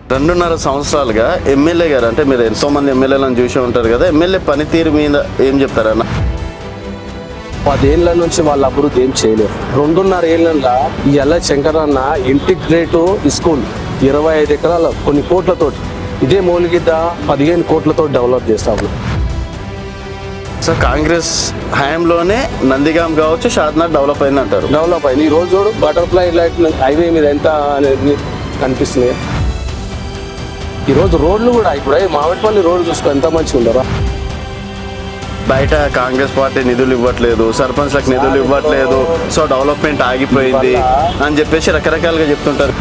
2.5 సంవత్సరాలుగా ఎమ్మెల్యే గారు, అంటే మీరు ఎంతోమంది ఎమ్మెల్యేలను చూసి ఉంటారు కదా, ఎమ్మెల్యే పనితీరు మీద ఏం చెప్తారన్న? 10 ఏళ్ళ నుంచి వాళ్ళ అభివృద్ధి ఏం చేయలేరు. 2.5 ఏళ్ళ ఇవాళ శంకరన్న ఇంటిగ్రేటివ్ స్కూల్ 25 ఎకరాల కొన్ని కోట్లతో, ఇదే మూలిగిద్ద 15 కోట్లతో డెవలప్ చేస్తాము. సో కాంగ్రెస్ హయాంలోనే నందిగాం కావచ్చు, షాద్నగర్ డెవలప్ అయింది అంటారు. డెవలప్ అయింది. ఈ రోజు చూడు బటర్ఫ్లై లైట్ హైవే మీద ఎంత అనేది కనిపిస్తున్నాయి. ఈరోజు రోడ్లు కూడా ఇప్పుడు మామిడిపల్లి రోడ్లు చూసుకో ఎంత మంచిగా ఉండరా. బయట కాంగ్రెస్ పార్టీ నిధులు ఇవ్వట్లేదు, సర్పంచ్లకు నిధులు ఇవ్వట్లేదు, సో డెవలప్మెంట్ ఆగిపోయింది అని చెప్పేసి రకరకాలుగా చెప్తుంటారు.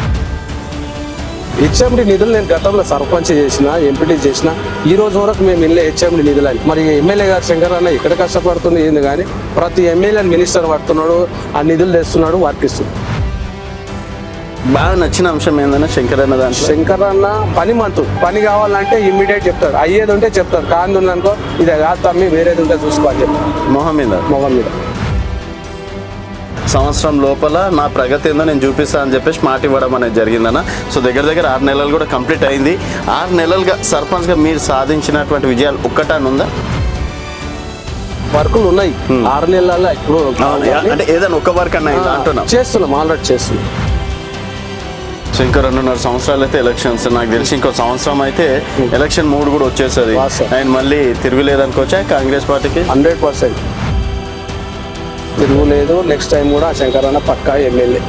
హెచ్ఎండి నిధులు నేను గతంలో సర్పంచ్ చేసిన, ఎంపీటీ చేసిన, ఈ రోజు వరకు మేము వెళ్ళే హెచ్ఎండి నిధులు అని. మరి ఎమ్మెల్యే గారు శంకర్ అన్న ఇక్కడ కష్టపడుతుంది ఏంది కానీ ప్రతి ఎమ్మెల్యే మినిస్టర్ పడుతున్నాడు, ఆ నిధులు తెస్తున్నాడు, వర్తిస్తున్నాడు. బాగా నచ్చిన అంశం ఏందన్నా శంకర్ అన్న దాంట్లో? శంకర్ అన్న పని కావాలంటే ఇమ్మీడియట్ చెప్తాడు, అయ్యేది ఉంటే చెప్తాడు, కాంది ఉందనుకో ఇదే కాదు తమ్మి వేరేది ఉంటే చూసుకోవాలి చెప్తాడు. మొహం మీద సంవత్సరం లోపల నా ప్రగతి ఏందో నేను చూపిస్తాను అని చెప్పేసి మాట ఇవ్వడం అనేది జరిగిందన్న. సో దగ్గర 6 నెలలు కూడా కంప్లీట్ అయింది. 6 నెలలుగా సర్పంచ్గా మీరు సాధించినటువంటి విజయాలు ఒక్కటాన్ని ఉందా? వర్కులు ఉన్నాయి 6 నెలల. ఇప్పుడు అంటే ఏదైనా ఒక్క వర్క్ అన్న అంటున్నా చేస్తున్నాం, ఆల్రెడీ చేస్తున్నాం. సో ఇంకా 2.5 సంవత్సరాలు అయితే ఎలక్షన్స్, నాకు తెలిసి ఇంకో సంవత్సరం అయితే ఎలక్షన్ మూడ్ కూడా వచ్చేస్తుంది. ఆయన మళ్ళీ తిరుగులేదనుకోవచ్చా కాంగ్రెస్ పార్టీకి? 100% తిరుగులేదు. నెక్స్ట్ టైం కూడా శంకర్ అన్న పక్కా ఎమ్మెల్యే.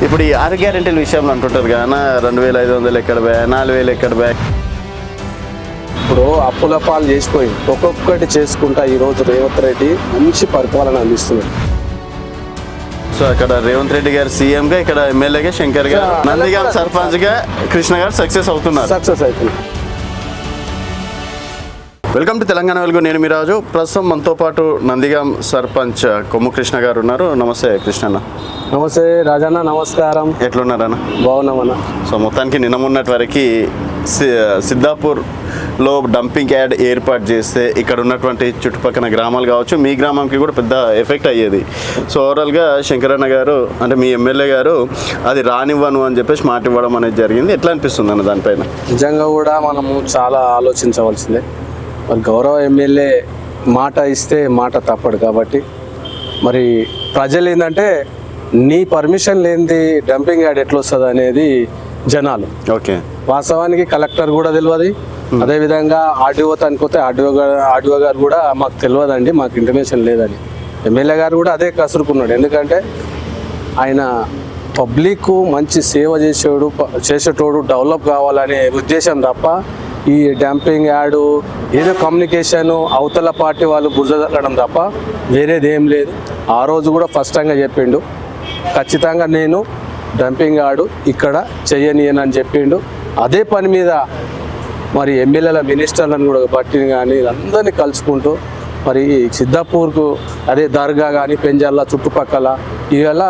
ఇప్పుడు ఈ 6 గ్యారెంటీల విషయంలో అంటుంటారు కానీ 2,500 ఎక్కడ బ్యా, 4,000 ఎక్కడ బ్యా. ఇప్పుడు అప్పుల పాలు చేసిపోయింది, ఒక్కొక్కటి చేసుకుంటా ఈరోజు రేవంత్ రెడ్డి మంచి పరిపాలన అందిస్తున్నాడు. సో అక్కడ రేవంత్ రెడ్డి గారు సీఎంగా, ఇక్కడ ఎమ్మెల్యేగా శంకర్ గారు, నందిగాం సర్పంచ్గా కృష్ణ గారు సక్సెస్ అవుతున్నారు. వెల్కమ్ టు తెలంగాణ వెలుగు. నేను మీ రాజు. ప్రస్తుతం మనతో పాటు నందిగాం సర్పంచ్ కొమ్ము కృష్ణ గారు ఉన్నారు. నమస్తే కృష్ణన్న. నమస్తే రాజన్న. నమస్కారం. ఎట్లున్నారన్న? బాగున్నామన్న. సో మొత్తానికి నిన్న మొన్నటి వరకు సిద్ధాపూర్లో డంపింగ్ యార్డ్ ఏర్పాటు చేస్తే ఇక్కడ ఉన్నటువంటి చుట్టుపక్కల గ్రామాలు కావచ్చు, మీ గ్రామంకి కూడా పెద్ద ఎఫెక్ట్ అయ్యేది. సో ఓవరాల్గా శంకరన్న గారు, అంటే మీ ఎమ్మెల్యే గారు, అది రానివ్వను అని చెప్పేసి మాట ఇవ్వడం అనేది జరిగింది. ఎట్లా అనిపిస్తుంది అన్న దానిపైన? నిజంగా కూడా మనము చాలా ఆలోచించవలసిందే. మరి గౌరవ ఎమ్మెల్యే మాట ఇస్తే మాట తప్పడు కాబట్టి, మరి ప్రజలు ఏంటంటే నీ పర్మిషన్ లేనిది డంపింగ్ యార్డ్ ఎట్లా వస్తుంది అనేది జనాలు. ఓకే, వాస్తవానికి కలెక్టర్ కూడా తెలియదు, అదేవిధంగా ఆర్డీఓ అనుకోతే ఆర్డీఓ గారు కూడా మాకు తెలియదండి, మాకు ఇంటిమేషన్ లేదని. ఎమ్మెల్యే గారు కూడా అదే కసురుకున్నాడు. ఎందుకంటే ఆయన పబ్లిక్ మంచి సేవ చేసేటోడు, డెవలప్ కావాలనే ఉద్దేశం తప్ప ఈ డంపింగ్ యార్డు ఏదో కమ్యూనికేషన్ అవతల పార్టీ వాళ్ళు బురదలడం తప్ప వేరేది ఏం లేదు. ఆ రోజు కూడా స్పష్టంగా చెప్పిండు, ఖచ్చితంగా నేను డంపింగ్ యార్డు ఇక్కడ చెయ్యనియనని చెప్పిండు. అదే పని మీద మరి ఎమ్మెల్యేల మినిస్టర్లను కూడా బట్టిని కానీ అందరినీ కలుసుకుంటూ మరి సిద్ధాపూర్కు అదే దర్గా కానీ పెంజాల చుట్టుపక్కల ఇవాళ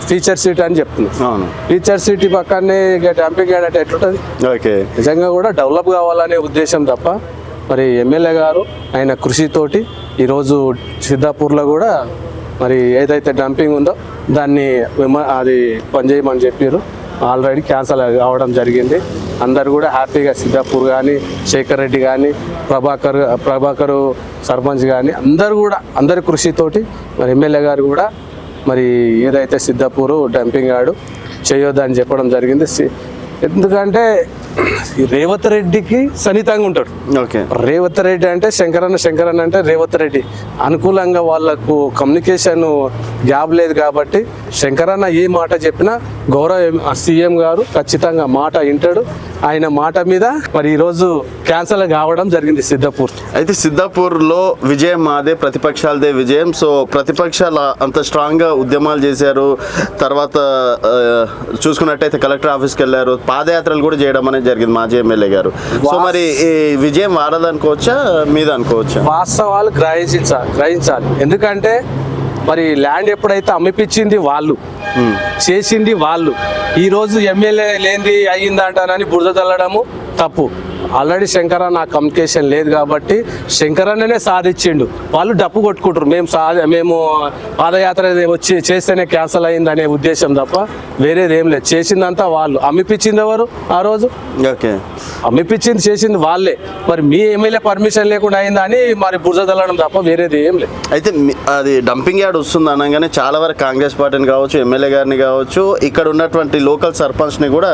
టీచర్ సిటీ అని చెప్తున్నాను. టీచర్ సిటీ పక్కనే ఇక డంపింగ్ యార్డ్ అంటే ఎట్లుంటుంది? ఓకే, నిజంగా కూడా డెవలప్ కావాలనే ఉద్దేశం తప్ప మరి ఎమ్మెల్యే గారు ఆయన కృషితోటి ఈరోజు సిద్ధాపూర్లో కూడా మరి ఏదైతే డంపింగ్ ఉందో దాన్ని అది పనిచేయమని చెప్పారు. ఆల్రెడీ క్యాన్సల్ కావడం జరిగింది. అందరు కూడా హ్యాపీగా సిద్ధాపూర్ కానీ, శేఖర్ రెడ్డి కానీ, ప్రభాకర్ సర్పంచ్ కానీ అందరి కృషితోటి మరి ఎమ్మెల్యే గారు కూడా మరి ఏదైతే సిద్ధాపూర్ డంపింగ్ యార్డు చేయొద్దని చెప్పడం జరిగింది. ఎందుకంటే రేవంత్ రెడ్డికి సన్నిహితంగా ఉంటాడు. ఓకే, రేవంత్ రెడ్డి అంటే శంకరన్న అంటే రేవంత్ రెడ్డి అనుకూలంగా వాళ్ళకు కమ్యూనికేషన్ గ్యాప్ లేదు కాబట్టి శంకరన్న ఏ మాట చెప్పినా గౌరవ సీఎం గారు ఖచ్చితంగా మాట వింటాడు. ఆయన మాట మీద మరి ఈరోజు క్యాన్సల్ కావడం జరిగింది సిద్ధాపూర్. అయితే సిద్ధాపూర్లో విజయం మాదే, ప్రతిపక్షాలదే విజయం. సో ప్రతిపక్షాలు అంత స్ట్రాంగ్గా ఉద్యమాలు చేశారు. తర్వాత చూసుకున్నట్టయితే కలెక్టర్ ఆఫీస్కి వెళ్ళారు, పాదయాత్రలు కూడా చేయడం అనేది జరిగింది మాజీ ఎమ్మెల్యే గారు. సో మరి ఈ విజయం వారదనుకోవచ్చా, మీద అనుకోవచ్చా? వాస్తవాలు గ్రహించాలి. ఎందుకంటే మరి ల్యాండ్ ఎప్పుడైతే అమ్మిపించింది వాళ్ళు, చేసింది వాళ్ళు, ఈరోజు ఎమ్మెల్యే లేనిది అయ్యిందంటానని బురద చల్లడము తప్పు. ఆల్రెడీ శంకరన్న కమ్యూనికేషన్ లేదు కాబట్టి శంకరన్ననే సాధించిండు. వాళ్ళు డప్పు కొట్టుకుంటారు, మేము పాదయాత్ర వచ్చి చేస్తేనే క్యాన్సల్ అయింది అనే ఉద్దేశం తప్ప వేరేది ఏం లేదు. చేసిందంతా వాళ్ళు. అమ్మిపించింది ఎవరు ఆ రోజు? ఓకే, అమ్మిపించింది చేసింది వాళ్ళే. మరి మీ ఎమ్మెల్యే పర్మిషన్ లేకుండా అయిందా అని మరి బురద తల్లడం తప్ప వేరేది ఏం లేదు. అయితే అది డంపింగ్ యార్డ్ వస్తుంది అనగానే చాలా వరకు కాంగ్రెస్ పార్టీని కావచ్చు, ఎమ్మెల్యే గారిని కావచ్చు, ఇక్కడ ఉన్నటువంటి లోకల్ సర్పంచ్ని కూడా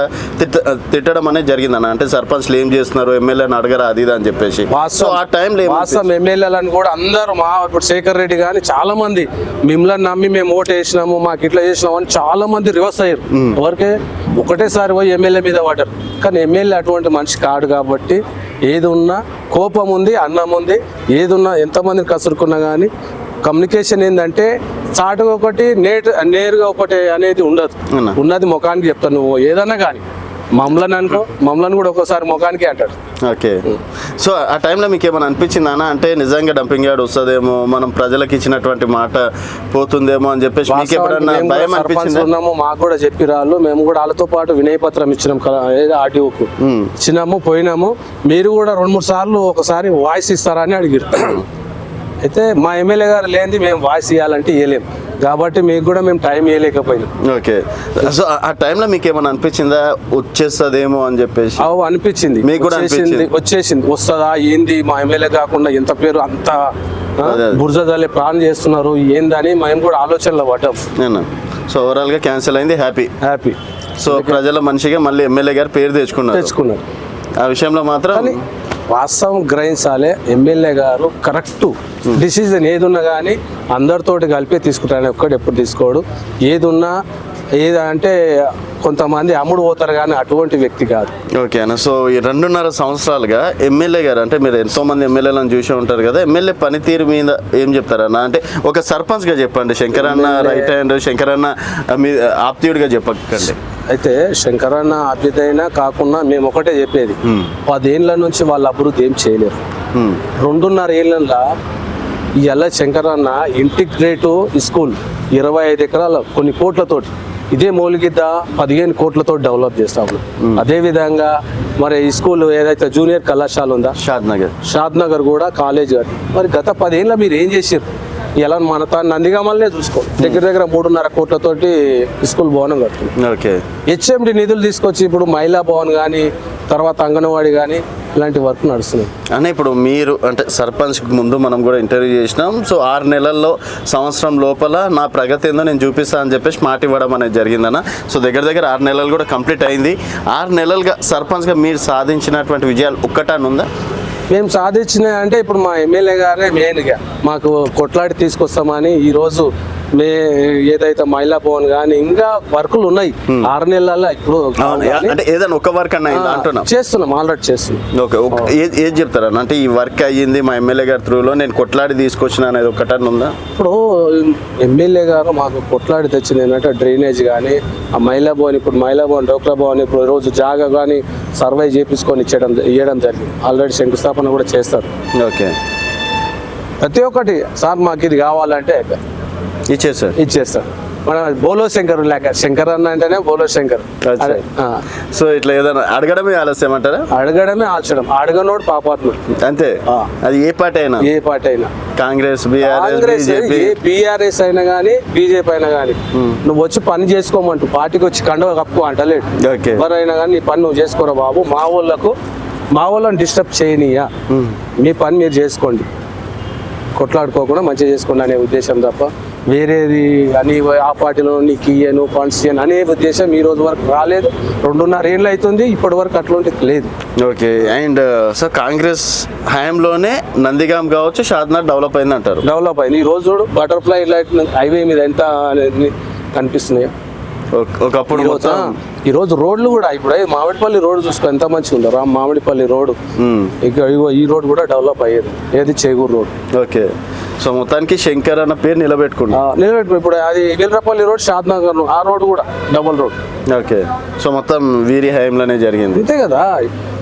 తిట్టడం అనేది జరిగిందన్న. అంటే సర్పంచ్లు ఏం చేస్తున్నారు, ఎమ్మెల్యేని అడగరా అది ఇది అని చెప్పేసి. సో ఆ టైంలో వాస్తవం ఎమ్మెల్యేలను కూడా అందరూ ఇప్పుడు శేఖర్ రెడ్డి కానీ చాలా మంది మిమ్మల్ని నమ్మి మేము ఓటు వేసినాము, మాకు ఇట్లా చేసినాము అని చాలా మంది రివర్స్ అయ్యారు. ఎవరికే ఒకటేసారి పోయి ఎమ్మెల్యే మీద పడ్డారు. కానీ ఎమ్మెల్యే అటువంటి మనిషి కాడు కాబట్టి ఏది ఉన్నా కోపం ఉంది, అన్నం ఉంది, ఏది ఉన్నా ఎంతమందిని కసురుకున్నా కానీ కమ్యూనికేషన్ ఏంటంటే చాటుగా ఒకటి నేరుగా ఒకటి అనేది ఉండదు. ఉన్నది ముఖానికి చెప్తాను. నువ్వు ఏదన్నా కానీ మమ్మల్ని అనుకో, మమ్మల్ని కూడా ఒక్కోసారి ముఖానికి అంటాడు. ఓకే, సో ఆ టైంలో మీకు ఏమైనా అనిపించిందా అన్న? అంటే నిజంగా డంపింగ్ యార్డ్ వస్తుందేమో, మనం ప్రజలకు ఇచ్చినటువంటి మాట పోతుందేమో అని చెప్పేసి మీకు ఎప్పుడన్నా భయం అనిపించింది? ఉన్నాము, మాకు కూడా చెప్పిరాళ్ళు. మేము కూడా వాళ్ళతో పాటు వినయ పత్రం ఇచ్చినాం ఏదో ఆర్టీఓకు ఇచ్చినాము, పోయినాము. మీరు కూడా 2-3 సార్లు ఒకసారి వాయిస్ ఇస్తారా అని అడిగారు. అయితే మా ఎమ్మెల్యే గారు లేనిది మేము వాయిస్ ఇవ్వాలంటే ఇవ్వలేము కాబట్టి మీకు కూడా మేము టైం ఇవ్వలేకపోయినాం. ఓకే, సో ఆ టైంలో మీకు ఏమైనా అనిపించిందా వచ్చేస్తుందేమో అని చెప్పేసి? అనిపించింది, మీకు కూడా వచ్చేసింది. వస్తుందా ఏంది, మా ఎమ్మెల్యే కాకుండా ఎంత పేరు అంత బుర్జదలే ప్లాన్ చేస్తున్నారు ఏందని మేము కూడా ఆలోచనలో పడ్డాం. సో ఓవరాల్ గా క్యాన్సిల్ అయింది, హ్యాపీ. సో ప్రజల మనిషిగా మళ్ళీ ఎమ్మెల్యే గారు పేరు తెచ్చుకున్నారు. ఆ విషయంలో మాత్రం వాస్తవం గ్రహించాలి. ఎమ్మెల్యే గారు కరెక్ట్ డిసిజన్ ఏది ఉన్నా కానీ అందరితోటి కలిపి తీసుకుంటాను. ఎప్పుడు తీసుకోడు. ఏది ఉన్నా అంటే కొంతమంది అమ్ముడు పోతారు కానీ అటువంటి వ్యక్తి కాదు. ఓకే అన్న, సో ఈ 2.5 సంవత్సరాలుగా ఎమ్మెల్యే గారు, అంటే మీరు ఎంతోమంది ఎమ్మెల్యేలను చూసి ఉంటారు కదా, ఎమ్మెల్యే పనితీరు మీద ఏం చెప్తారన్న? అంటే ఒక సర్పంచ్గా చెప్పండి, శంకరన్న రైట్ హ్యాండ్, శంకరన్న మీ ఆప్తీయుడిగా చెప్పకండి. అయితే శంకరన్న ఆప్యతైనా కాకుండా మేము ఒకటే చెప్పేది, 10 ఏళ్ళ నుంచి వాళ్ళ అభివృద్ధి ఏం చేయలేరు. 2.5 ఏళ్ళ ఇవాళ శంకరన్న ఇంటిగ్రేటు స్కూల్ 25 ఎకరాల కొన్ని కోట్లతోటి, ఇదే మౌలిగిద్ద 15 కోట్లతో డెవలప్ చేస్తాము. అదే విధంగా మరి ఈ స్కూల్ ఏదైతే జూనియర్ కళాశాల ఉందా షాద్ నగర్ కూడా కాలేజ్. మరి గత 10 ఏళ్ళ మీరు ఏం చేసారు? ఇలా మన నందిగామల్నే చూసుకో, దగ్గర 3.5 కోట్లతోటి స్కూల్ భవనం కడుతుంది. ఓకే, హెచ్ఎండి నిధులు తీసుకొచ్చి ఇప్పుడు మహిళా భవన్ కానీ తర్వాత అంగన్వాడీ కానీ ఇలాంటి వర్క్ నడుస్తున్నాయి. అన్న ఇప్పుడు మీరు అంటే సర్పంచ్కి ముందు మనం కూడా ఇంటర్వ్యూ చేసినాం. సో 6 నెలల్లో సంవత్సరం లోపల నా ప్రగతి ఏందో నేను చూపిస్తాను అని చెప్పేసి మాట ఇవ్వడం అనేది జరిగిందన్న. సో దగ్గర 6 నెలలు కూడా కంప్లీట్ అయింది. 6 నెలలుగా సర్పంచ్గా మీరు సాధించినటువంటి విజయాలు ఒక్కటాన్ని ఉందా? మేము సాధించినాయి అంటే ఇప్పుడు మా ఎమ్మెల్యే గారే మెయిన్గా మాకు కొట్లాడి తీసుకొస్తామని ఈరోజు ఏదైతే మహిళా భవన్ కానీ ఇంకా వర్కులు ఉన్నాయి 6 నెలల్లో. ఇప్పుడు అంటే ఏదైనా ఒక వర్క్ అన్న చేస్తున్నాం, ఆల్రెడీ చేస్తున్నాం. ఓకే, ఏది చెప్తారా అంటే ఈ వర్క్ అయ్యింది మా ఎమ్మెల్యే గారి త్రూలో, నేను కొట్లాడి తీసుకొచ్చిన అనేది ఒకటన్నా ఉందా? ఇప్పుడు ఎమ్మెల్యే గారు మాకు కొట్లాడి తెచ్చింది ఏంటంటే డ్రైనేజ్ కానీ ఆ మహిళా భవన్, ఇప్పుడు మహిళా భవన్ డోక్రా భవన్ ఇప్పుడు రోజు జాగా కానీ సర్వే చేపించుకొని ఇవ్వడం జరిగింది. ఆల్రెడీ శంకుస్థాపన కూడా చేస్తారు. ఓకే, ప్రతి ఒక్కటి సార్ మాకు ఇది కావాలంటే ఇచ్చేస్తారు. మన బోలో శంకర్ లేక శంకర్ అన్న అంటేనే బోలో శంకర్. సో ఇట్లా ఏదైనా అడగడమే ఆలస్యం అంటారా? అడగడమే ఆలస్యం, అడగనోడు పాపాత్మ అంతే. అది ఏ పార్టీ అయినా కాంగ్రెస్, బీఆర్ఎస్ అయినా కానీ బీజేపీ అయినా కానీ నువ్వు వచ్చి పని చేసుకోమంటూ పార్టీకి వచ్చి కండవ కప్పు అంటలేడు. ఎవరైనా కానీ నీ పని నువ్వు చేసుకోరా బాబు, మా వాళ్ళని డిస్టర్బ్ చేయనీయా, మీ పని మీరు చేసుకోండి, కొట్లాడుకోకుండా మంచిగా చేసుకోండి అనే ఉద్దేశం తప్ప వేరేది అని ఆ పార్టీలో నీకు ఇయ్యను ఫండ్స్ ఇయ్యను అనే ఉద్దేశం ఈ రోజు వరకు రాలేదు. 2.5 ఏళ్ళు అవుతుంది, ఇప్పటి వరకు అట్లాంటిది లేదు. ఓకే, అండ్ సో కాంగ్రెస్ హయాంలోనే నందిగాం కావచ్చు షాద్నగర్ డెవలప్ అయింది అంటారు. డెవలప్ అయింది. ఈ రోజు బటర్ఫ్లై లైట్ హైవే మీద ఎంత కనిపిస్తున్నాయి. ఒకప్పుడు ఈరోజు రోడ్లు కూడా ఇప్పుడు మామిడిపల్లి రోడ్ చూసుకో ఎంత మంచిగా ఉందో, మామిడిపల్లి రోడ్. ఈ రోడ్ కూడా డెవలప్ అయ్యేది, ఏది చేగూరు రోడ్. ఓకే, సో మొత్తానికి శంకర్ అన్న పేరు నిలబెట్టుకుని ఇప్పుడు అది వీరపల్లి రోడ్ షాద్ నగర్ ఆ రోడ్ కూడా డబుల్ రోడ్. ఓకే, సో మొత్తం వీరి హయాంలోనే జరిగింది అంతే కదా.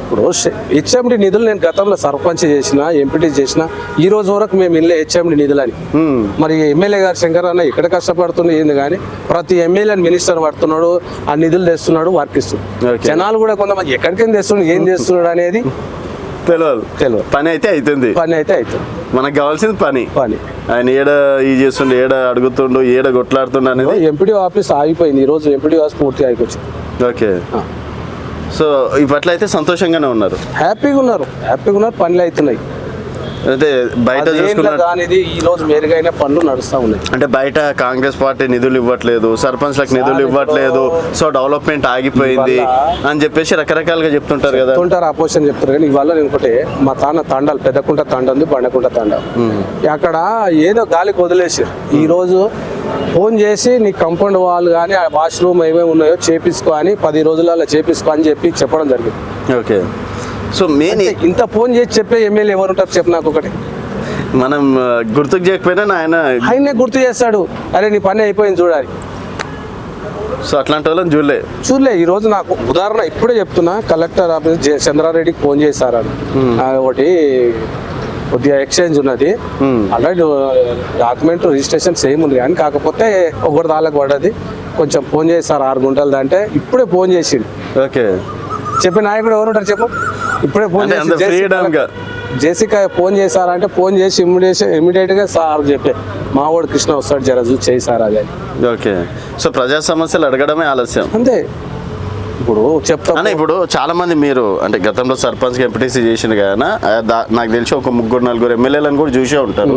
ఇప్పుడు హెచ్ఎండి నిధులు నేను గతంలో సర్పంచ్ చేసిన, ఎంపీటీ చేసిన, ఈ రోజు వరకు మేము ఇల్లే హెచ్ఎండి నిధులని. మరి ఎమ్మెల్యే గారు శంకర్ అన్న ఇక్కడ కష్టపడుతుంది ఏంది కానీ ప్రతి ఎమ్మెల్యే మినిస్టర్ పడుతున్నాడు, ఆ నిధులు తెస్తున్నాడు, వర్క్ ఇస్తున్నాడు. జనాలు కూడా కొంతమంది ఎక్కడికైనా తెస్తున్నాడు, ఏం చేస్తున్నాడు అనేది తెలియదు. పని అయితే అవుతుంది, పని అయితే అవుతుంది. మనకు కావాల్సింది పని. పని ఆయన ఏడ ఈ చేస్తుండు, ఏడ అడుగుతుండు, ఏడ కొట్లాడుతుండు అనేది. ఎంపీడీ ఆఫీస్ ఆగిపోయింది, ఈరోజు ఎంపీడీ ఆఫీస్ పూర్తి ఆగిపోయింది. ఓకే, సో ఇప్పట్లో అయితే సంతోషంగానే ఉన్నారు, హ్యాపీగా ఉన్నారు, పనులు అవుతున్నాయి. అంటే బయట చూసుకున్న దానిది ఈ రోజు మెరుగైన పనులు నడుస్తూ ఉన్నాయి. అంటే బయట కాంగ్రెస్ పార్టీ నిధులు ఇవ్వట్లేదు, సర్పంచ్లకు నిధులు ఇవ్వట్లేదు, సో డెవలప్మెంట్ ఆగిపోయింది అని చెప్పేసి రకరకాలుగా చెప్తుంటారు కదా. అపోజిషన్ చెప్తారు. కానీ ఇవాళ నేను ఒకటి, మా తాండాలు పెద్దకుంట తాండ ఉంది, బండకుంట తాండ, అక్కడ ఏదో గాలికి వదిలేసి ఈ రోజు ఫోన్ చేసి నీ కంపౌండ్ వాల్ కానీ వాష్రూమ్ ఏమేమి ఉన్నాయో చేపించుకో అని 10 రోజులలో చేపించుకో అని చెప్పడం జరిగింది. ఓకే, సో మెయిన్ ఇంత ఫోన్ చేసి చెప్పే ఎమ్మెల్యే ఎవరు ఉంటారు చెప్పు నాకు ఒకటి. మనం గుర్తుకు చేయకపోయినా ఆయనే గుర్తు చేస్తాడు, అరే నీ పని అయిపోయింది చూడాలి. సో అట్లాంటి వాళ్ళని చూడలే. ఈ రోజు నాకు ఉదాహరణ ఇప్పుడే చెప్తున్నా, కలెక్టర్ ఆఫీస్ చంద్రారెడ్డికి ఫోన్ చేశారని, ఒకటి కొద్దిగా ఎక్స్చేంజ్ ఉన్నది, ఆల్రెడీ డాక్యుమెంట్ రిజిస్ట్రేషన్ సేమ్ ఉంది, కానీ కాకపోతే ఒకటి దాళ్ళకి పడ్డది, కొంచెం ఫోన్ చేస్తారు 6 గంటలది అంటే ఇప్పుడే ఫోన్ చేసిండు. ఓకే, చెప్పే నాయకుడు ఎవరు ఉంటారు చెప్పు. ఇప్పుడే ఫోన్ చేసి జేసీకా ఫోన్ చేశారంటే ఫోన్ చేసి ఇమ్మీడియట్గా సార్ చెప్పే మా వాడు కృష్ణ వస్తాడు జర చేయి సార్ అది. ఓకే, సో ప్రజా సమస్యలు అడగడమే ఆలస్యం అంతే. ఇప్పుడు చెప్తాను, ఇప్పుడు చాలా మంది మీరు అంటే గతంలో సర్పంచ్ ఎంపీటీసీ చేసిన కదా, నాకు తెలిసి ఒక 3-4 ఎమ్మెల్యేలను కూడా చూసే ఉంటారు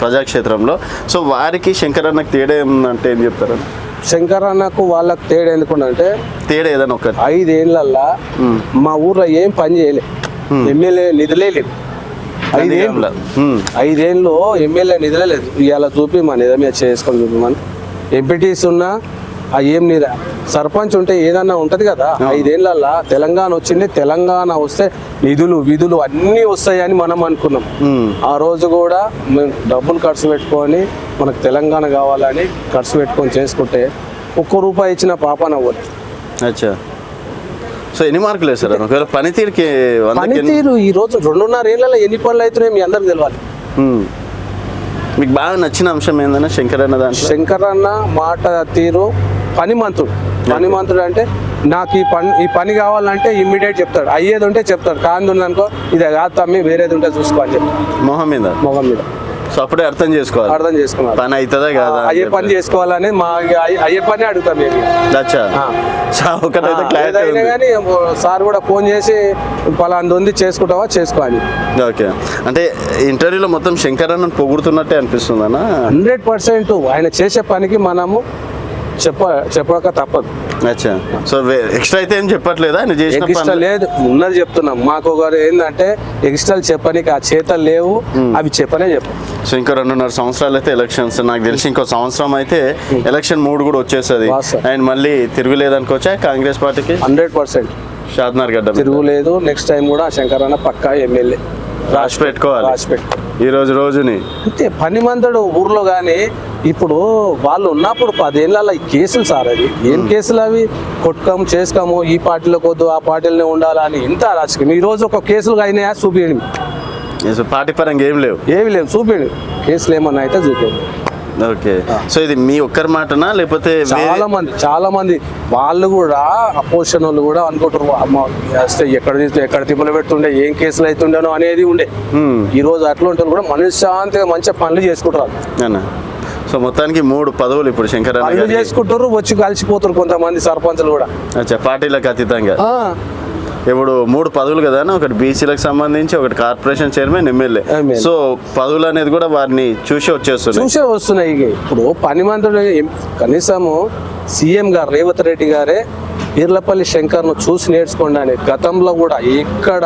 ప్రజాక్షేత్రంలో. సో వారికి శంకరన్నకు తేడా ఏమంటే ఏం చెప్తారు? శంకరన్నకు వాళ్ళకి తేడా ఎందుకుంటే, తేడా ఏదైనా ఒకటి 5 ఏళ్ళల్లో మా ఊర్లో ఏం పని చేయలే, ఎమ్మెల్యే నిధులే లేదు. 5 ఏళ్ళు ఎమ్మెల్యే నిధులే లేదు. ఇవాళ చూపి మా నిధ మీద చేసుకొని చూపి ఎంపీటీస్ ఉన్నా ఏం నిధ, సర్పంచ్ ఉంటే ఏదన్నా ఉంటది కదా. 5 ఏళ్ళల్లో తెలంగాణ వచ్చింది, తెలంగాణ వస్తే నిధులు విధులు అన్నీ వస్తాయని మనం అనుకున్నాం. ఆ రోజు కూడా మేము డబ్బులు ఖర్చు పెట్టుకొని మనకు తెలంగాణ కావాలని ఖర్చు పెట్టుకొని చేసుకుంటే ₹1 ఇచ్చిన పాపన అవ్వదు. అచ్చా, సో ఎన్ని మార్కులు వేస్తారు ఒకవేళ పనితీరు? ఈ రోజు 2.5 ఏళ్ళలో ఎన్ని పనులు అవుతున్నాయి మీ అందరికి తెలియాలి. మీకు బాగా నచ్చిన అంశం ఏందన్నా శంకరన్న దాంట్లో? శంకరన్న మాట తీరు, పనిమంతుడు అంటే నాకు ఈ పని కావాలంటే ఇమ్మీడియట్ చెప్తాడు, అయ్యేది ఉంటే చెప్తాడు, కాంది ఉందనుకో ఇది కాదు తమ్మి వేరేది ఉంటే చూసుకో అని చెప్తాడు మొహం మీద. సో అప్పుడే అర్థం చేసుకున్నాను పని అవుతుందా కాదా, అయ్యే పని చేసుకోవాలని అయ్యే పని అడుగుతాం మేము. అయినా కానీ సార్ కూడా ఫోన్ చేసి పలాంటి ఉంది చేసుకుంటావా చేసుకో అని. ఓకే, అంటే ఇంటర్వ్యూలో మొత్తం శంకరన్నను పొగుడుతున్నట్టే అనిపిస్తుంది అన్న. 100% ఆయన చేసే పనికి మనము చెప్పక తప్పదు. అచ్చా, సో ఎక్స్ట్రా అయితే ఏం చెప్పట్లేదా? ఎక్స్ట్రా లేదు, ఉన్నది చెప్తున్నాం. మాకు ఒకరు ఏంటంటే ఎక్స్ట్రాలు చెప్పనికి ఆ చేతలు లేవు, అవి చెప్పనే చెప్పు. సో ఇంకా 2.5 సంవత్సరాలు అయితే ఎలక్షన్స్, నాకు తెలిసి ఇంకో సంవత్సరం అయితే ఎలక్షన్ మూడ్ కూడా వచ్చేస్తుంది. అండ్ మళ్ళీ తిరుగులేదనుకోవచ్చా కాంగ్రెస్ పార్టీకి? 100% షాద్నగర్ గడ్డ తిరుగులేదు. నెక్స్ట్ టైం కూడా శంకరన్న పక్కా ఎమ్మెల్యే రాసి పెట్టుకోవాలి ఈ రోజుని. అంతే, పనిమంతుడు ఊర్లో కానీ ఇప్పుడు వాళ్ళు ఉన్నప్పుడు 10 ఏళ్ళ కేసులు సార్, అది ఏం కేసులు అవి? కొట్టుకాము చేసుకోము, ఈ పార్టీలోకి వద్దు ఆ పార్టీలోనే ఉండాలని ఇంత రాజకీయం. ఈ రోజు ఒక కేసులు అయినాయా చూపించండి, పార్టీ పరంగా ఏమి లేవు చూపించండి, కేసులు ఏమన్నా అయితే చూపించండి. ఓకే, సో ఇది మీ ఒక్కరి మాటనా లేకపోతే చాలా మంది వాళ్ళు కూడా అపోజిషన్ వాళ్ళు కూడా అనుకుంటారు, అమ్మ ఎక్కడ తిప్పలు పెడుతుండే, ఏం కేసులు అవుతుండేనో అనేది ఉండే. ఈ రోజు అట్లా ఉంటారు కూడా మనశ్శాంతిగా మంచిగా పనులు చేసుకుంటారు అన్న. సో మొత్తానికి 3 పదవులు ఇప్పుడు శంకరన్న చేసుకుంటారు, వచ్చి కలిసిపోతారు కొంతమంది సర్పంచులు కూడా. అచ్చా, పార్టీలకు అతీతంగా ఇప్పుడు 3 పదవులు కదా, ఒకటి బీసీలకు సంబంధించి, ఒకటి కార్పొరేషన్ చైర్మన్, ఎమ్మెల్యే. సో పదవులు అనేది కూడా వారిని చూసే వస్తున్నాయి. ఇప్పుడు పనిమంతుడు కనీసము సీఎం గారు రేవంత్ రెడ్డి గారే ఈర్లపల్లి శంకర్ను చూసి నేర్చుకోండి అని. గతంలో కూడా ఎక్కడ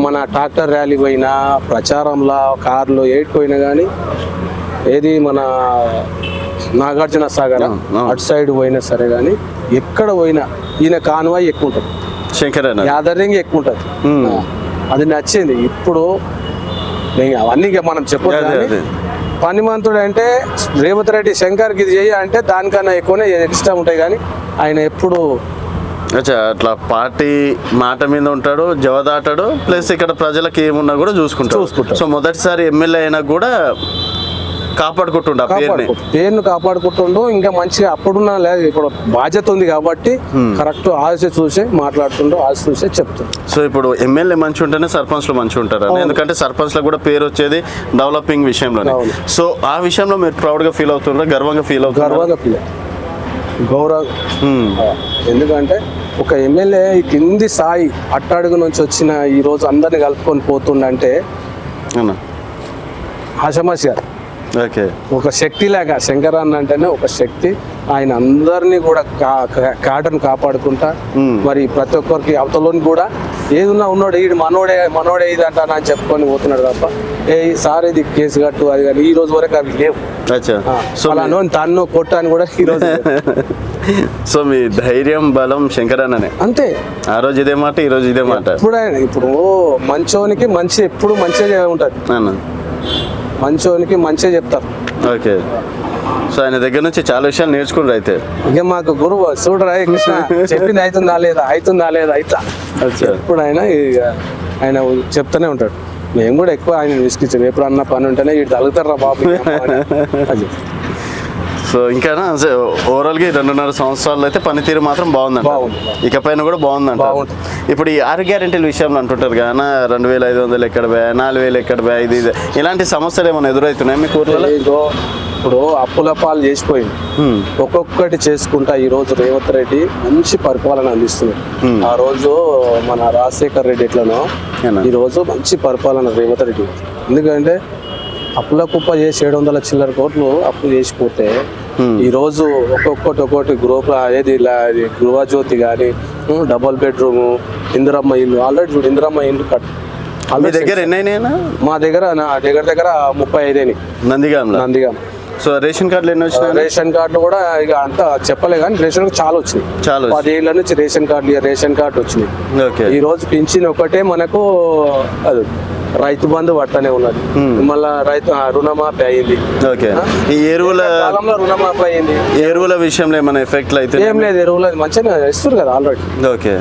మన ట్రాక్టర్ ర్యాలీ పోయినా, ప్రచారంలో కార్లో ఏడుకోయినా కానీ, ఏది మన నాగార్జున సాగర్ అటు సైడ్ పోయినా సరే కానీ, ఎక్కడ పోయినా ఈయన కాన్వాయ్ ఎక్కువ ఉంటుంది, శంకరన్న గ్యాదరింగ్ ఎక్కువ ఉంటుంది. అది నచ్చింది. ఇప్పుడు అవన్నీ మనం చెప్పొద్దు. పనిమంతుడు అంటే రేవంత్ రెడ్డి శంకర్కి ఇది చేయ అంటే దానికన్నా ఎక్కువనే ఎక్స్ట్రా ఉంటాయి, కానీ ఆయన ఎప్పుడు అట్లా పార్టీ మాట మీద ఉంటాడు, జవదాటాడు, ప్లస్ ఇక్కడ ప్రజలకు ఏమున్నా కూడా చూసుకుంటాడు. సో మొదటిసారి ఎమ్మెల్యే అయినా కూడా కాపాడుకుంటుండ పేరుని. పేరును కాపాడుకుంటుండు. ఇంకా మంచిగా అప్పుడున్న లేదు, ఇప్పుడు బాధ్యత ఉంది కాబట్టి కరెక్ట్ ఆశ చూసే మాట్లాడుతుండో, ఆశ చూసే చెప్తాడు. సో ఇప్పుడు ఎమ్మెల్యే మంచి ఉంటేనే సర్పంచ్లు మంచి ఉంటారు, ఎందుకంటే సర్పంచ్లో కూడా పేరు వచ్చేది డెవలపింగ్ విషయంలోనే. సో ఆ విషయంలో మీరు ప్రౌడ్గా ఫీల్ అవుతున్నారా, గర్వంగా ఫీల్ అవుతున్నారా? గర్వంగా ఫీల్ గౌరవం. ఎందుకంటే ఒక ఎమ్మెల్యే ఈ కింది స్థాయి అట్టడుగు నుంచి వచ్చిన ఈ రోజు అందరిని కలుపుకొని పోతుండంటే ఆషమాషి గారు ఓకే. ఒక శక్తి లాగా శంకరన్న అంటేనే ఒక శక్తి. ఆయన అందరినీ కూడా కాటను కాపాడుకుంటా మరి ప్రతి ఒక్కరికి అవతలని కూడా ఏదున్నా ఉన్నాడు ఈ మనోడే ఇది అంటానా అని చెప్పుకొని పోతున్నాడు తప్ప సార్ ఇది కేసు కట్టు అది కానీ ఈ రోజు వరకు అవి లేవు. సో అలా తన్ను కొట్టాను కూడా ఈ రోజు. సో మీ ధైర్యం బలం శంకరన్ననే అంతే. ఆ రోజు ఇదే మాట, ఈ రోజు ఇదే మాట. ఇప్పుడు మంచోనికి మంచి ఎప్పుడు మంచిగా ఉంటుంది, మంచోనికి మంచిగా చెప్తారు. ఓకే. సో ఆయన దగ్గర నుంచి చాలా విషయాలు నేర్చుకుంటారు అయితే. ఇక మాకు గురువు చూడరా కృష్ణ చెప్పింది అవుతుందా లేదా అయితా ఎప్పుడు ఆయన చెప్తూనే ఉంటాడు. మేము కూడా ఎక్కువ ఆయన విసిగించాం, ఎప్పుడు అన్న పని ఉంటేనే వీడు తగులుతారా బాబు అది. సో ఇంకా ఓవరాల్గా 2.5 సంవత్సరాలు అయితే పనితీరు మాత్రం బాగుందంట, ఇకపైన కూడా బాగుందంట. ఇప్పుడు ఈ 6 గ్యారెంటీల విషయంలో అంటుంటారు కదా, 2,500 ఎక్కడ పోయా, 4,000 ఎక్కడ పోయా, ఇది ఇలాంటి సమస్యలు ఏమైనా ఎదురవుతున్నాయి మీ ఊర్లో? ఇప్పుడు అప్పుల పాలు చేసిపోయింది, ఒక్కొక్కటి చేసుకుంటా ఈ రోజు రేవంత్ రెడ్డి మంచి పరిపాలన అందిస్తుంది. ఆ రోజు మన రాజశేఖర్ రెడ్డి ఎట్లనో ఈ రోజు మంచి పరిపాలన రేవంత్ రెడ్డి. ఎందుకంటే అప్పుల కుప్ప చేసి 700 చిల్లర కోట్లు అప్పు చేసిపోతే ఈ రోజు ఒక్కొక్కటి గృహజ్యోతి కానీ, డబుల్ బెడ్రూమ్, ఇందిరమ్మ ఇల్లు ఆల్రెడీ చూడు ఇందిరమ్మ ఇల్లు మీ దగ్గర ఎన్నైనా? మా దగ్గర 35 నందిగాం. సో రేషన్ కార్డులు ఎన్ని వచ్చినాయి? రేషన్ కార్డులు కూడా ఇక అంతా చెప్పలే కానీ రేషన్ చాలా వచ్చినాయి. 10 ఏళ్ళ నుంచి రేషన్ కార్డు వచ్చినాయి. ఈ రోజు పింఛన్ ఒకటే మనకు అది రైతు బంధు పట్టనే ఉన్నది, మళ్ళా రైతు రుణమాఫీ అయింది. ఈ ఎరువుల కాలంలో రుణమాఫీ అయింది. ఎరువుల విషయంలో ఏమైనా ఎఫెక్ట్ అయితే ఏం లేదు, ఎరువులు మంచిగా ఇస్తారు కదా ఆల్రెడీ. ఓకే,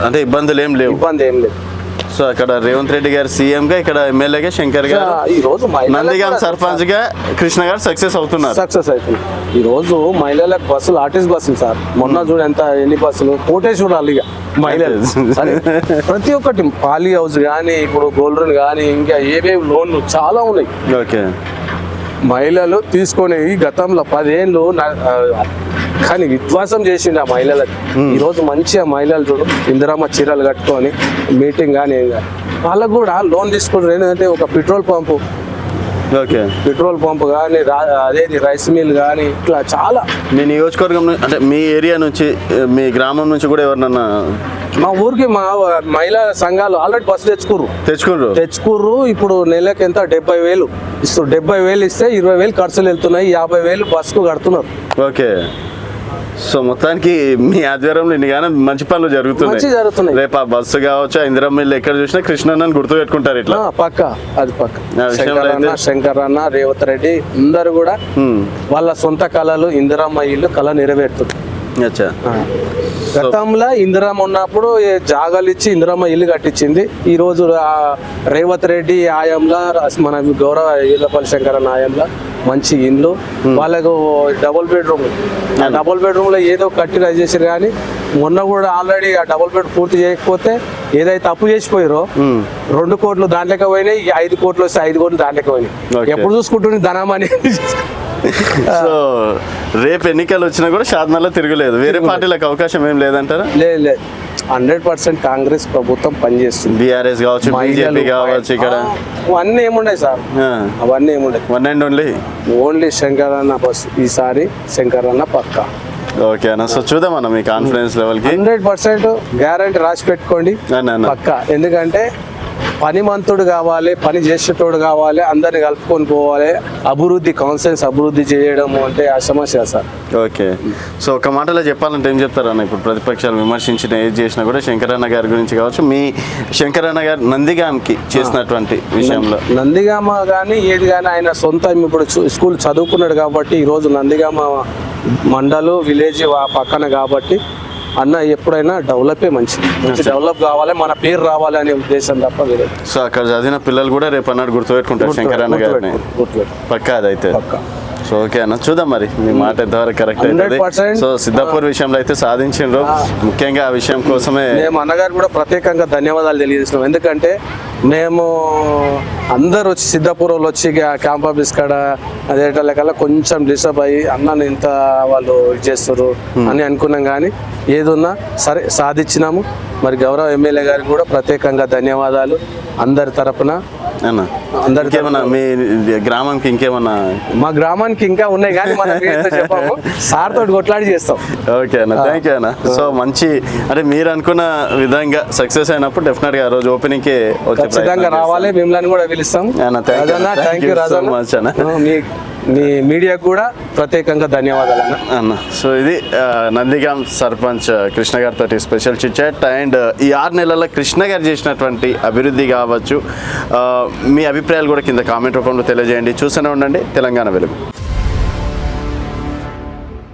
అంటే ఇబ్బంది ఏం లేదు. సో అక్కడ రేవంత్ రెడ్డి గారు సీఎం గా, ఇక్కడ ఎమ్మెల్యేగా శంకర్ గారు, ఈ రోజు నందిగాం సర్పంచ్ గా కృష్ణ గారు సక్సెస్ అవుతున్నారు. ఈ రోజు మహిళలకు బస్సులు, ఆర్టీసీ బస్సులు సార్ మొన్న చూడు ఎన్ని బస్సులు కోటే చూడాలి. ఇక మహిళలు ప్రతి ఒక్కటి పాలీ హౌస్ కానీ, ఇప్పుడు గోల్డ్ లోన్ కానీ, ఇంకా ఏవేవి లోన్లు చాలా ఉన్నాయి. ఓకే. మహిళలు తీసుకొని గతంలో 10 ఏళ్ళు కానీ విధ్వాసం చేసిండు ఆ మహిళలకు. ఈ రోజు మంచిగా మహిళలు చూడు ఇందిరమ్మ చీరలు కట్టుకొని మీటింగ్ కానీ వాళ్ళకు కూడా లోన్ తీసుకుంటారు. ఏంటంటే ఒక పెట్రోల్ పంపు కానీ, అదేది రైస్ మిల్ కానీ, ఇట్లా చాలా. మీ నియోజకవర్గం అంటే మీ ఏరియా నుంచి, మీ గ్రామం నుంచి కూడా ఎవరినన్నా? మా ఊరికి మా మహిళా సంఘాలు ఆల్రెడీ బస్సు తెచ్చుకుర్రు. ఇప్పుడు నెలకి ఎంత 70,000 ఇస్తారు. 70,000 ఇస్తే 20,000 ఖర్చులు వెళ్తున్నాయి, 50,000 బస్సుకు కడుతున్నారు. ఓకే. సో మొత్తానికి మీ ఆధ్వర్యంలో ఇన్నిగానే మంచి పనులు జరుగుతున్నాయి. రేపు ఆ బస్సు కావచ్చు, ఇందిరమ్మ ఇల్లు ఎక్కడ చూసినా కృష్ణన్న గుర్తు పెట్టుకుంటారు. ఇట్లా పక్క శంకరన్న, రేవంత్ రెడ్డి అందరు కూడా వాళ్ళ సొంత కళలు ఇందిరమ్మ ఇల్లు కళ నెరవేరుతుంది. గతంలో ఇందిరమ్మ ఉన్నప్పుడు జాగాలు ఇచ్చి ఇందిరమ్మ ఇల్లు కట్టించింది. ఈ రోజు రేవంత్ రెడ్డి ఆయంలో, మన గౌరవ ఈలపల్లి శంకరన్న ఆయంలో మంచి ఇండ్లు, వాళ్ళకు డబుల్ బెడ్రూమ్ లో ఏదో కట్టి చేసారు. కానీ మొన్న కూడా ఆల్రెడీ ఆ డబుల్ బెడ్ పూర్తి చేయకపోతే ఏదైతే అప్పు చేసిపోయారో 2 కోట్లు దాంట్లోకి పోయినాయి, 5 కోట్లు వస్తే 5 కోట్లు దాంట్లోకి పోయినాయి. ఎప్పుడు చూసుకుంటుంది ధనమని. సో రేపు ఎన్నికలు వచ్చినా కూడా షాద్నగర్లో తిరగలేదు, వేరే పార్టీలకు అవకాశం ఏం లేదంటారా? లేదు, 100% కాంగ్రెస్ ప్రభుత్వం పనిచేస్తుంది. బీఆర్ఎస్ కావచ్చు, బీజేపీ కావచ్చు, ఇక్కడ అవన్నీ ఏముండయి సార్, అవన్నీ ఏముండయి. వన్ అండ్ ఓన్లీ శంకరన్న బస్. ఈసారి శంకరన్న పక్కా. ఓకే అన్న. సో చూద్దామన్న మీ కాన్ఫిడెన్స్ లెవెల్ కి 100% గ్యారంటీ రాసి పెట్టుకోండి పక్కా. ఎందుకంటే పనిమంతుడు కావాలి, పని చేసేటోడు కావాలి, అందరిని కలుపుకొని పోవాలి. అభివృద్ధి కాన్సెన్స్ అభివృద్ధి చేయడం అంటే ఆ సమస్య సార్. ఓకే. సో ఒక మాటలో చెప్పాలంటే ఏం చెప్తారన్న? ఇప్పుడు ప్రతిపక్షాలు విమర్శించిన ఏది చేసినా కూడా శంకరన్న గారి గురించి కావచ్చు, మీ శంకరన్న గారు నందిగాంకి చేసినటువంటి విషయంలో, నందిగామ కానీ ఏది కానీ ఆయన సొంతం ఇప్పుడు స్కూల్ చదువుకున్నాడు కాబట్టి ఈరోజు నందిగామ మండలు విలేజ్ పక్కన కాబట్టి అన్న ఎప్పుడైనా డెవలపే మంచి డెవలప్ కావాలి, మన పేరు రావాలి అనే ఉద్దేశం తప్ప వేరే. సో అక్కడ చదివిన పిల్లలు కూడా రేపు అన్నాడు గుర్తుపెట్టుకుంటారు శంకరన్న గారిని. పక్కా అదైతే. సో ఓకే అన్న, చూద్దాం మరి మీ మాట ఎంతవరకు కరెక్ట్ అవుతుంది. 100%. సో సిద్ధాపూర్ విషయంలో అయితే సాధించిండ్రు, ముఖ్యంగా ఆ విషయం కోసమే మేము అన్నగారు కూడా ప్రత్యేకంగా ధన్యవాదాలు తెలియజేస్తున్నాం. ఎందుకంటే మేము అందరు వచ్చి సిద్ధాపూర్ వాళ్ళు వచ్చి క్యాంప్ ఆఫీస్ కాడ అదేటల్లకల్లా కొంచెం డిస్టర్బ్ అయ్యి అన్న ఇంత వాళ్ళు ఇది చేస్తారు అని అనుకున్నాం, కానీ ఏదున్నా సరే సాధించినాము. మరి గౌరవ ఎమ్మెల్యే గారికి కూడా ప్రత్యేకంగా ధన్యవాదాలు అందరి తరపున. అన్న ఇంకేమన్నా మీ గ్రామానికి ఇంకేమన్నా? మా గ్రామానికి ఇంకా ఉన్నాయి కానీ మన పేరుతో చెప్పాము, సార్ తోటి కొట్లాడి చేస్తాం. ఓకే అన్న, థ్యాంక్ యూ అన్న. సో మంచి అంటే మీరు అనుకున్న విధంగా సక్సెస్ అయినప్పుడు డెఫినెట్ గా ఆ రోజు ఓపెనింగ్ కి ఖచ్చితంగా రావాలి, మిమ్మల్ని కూడా పిలుస్తాం. థ్యాంక్ యూ రాజన్న, మచ్ అన్న. మీ మీడియాకు కూడా ప్రత్యేకంగా ధన్యవాదాలు అన్న. సో ఇది నందిగాం సర్పంచ్ కృష్ణ గారితో స్పెషల్ చిట్ చాట్. అండ్ ఈ 6 నెలల్లో కృష్ణ గారు చేసినటువంటి అభివృద్ధి కావచ్చు, మీ అభిప్రాయాలు కూడా కింద కామెంట్ రూపంలో తెలియజేయండి. చూస్తూనే ఉండండి తెలంగాణ వెలుగు.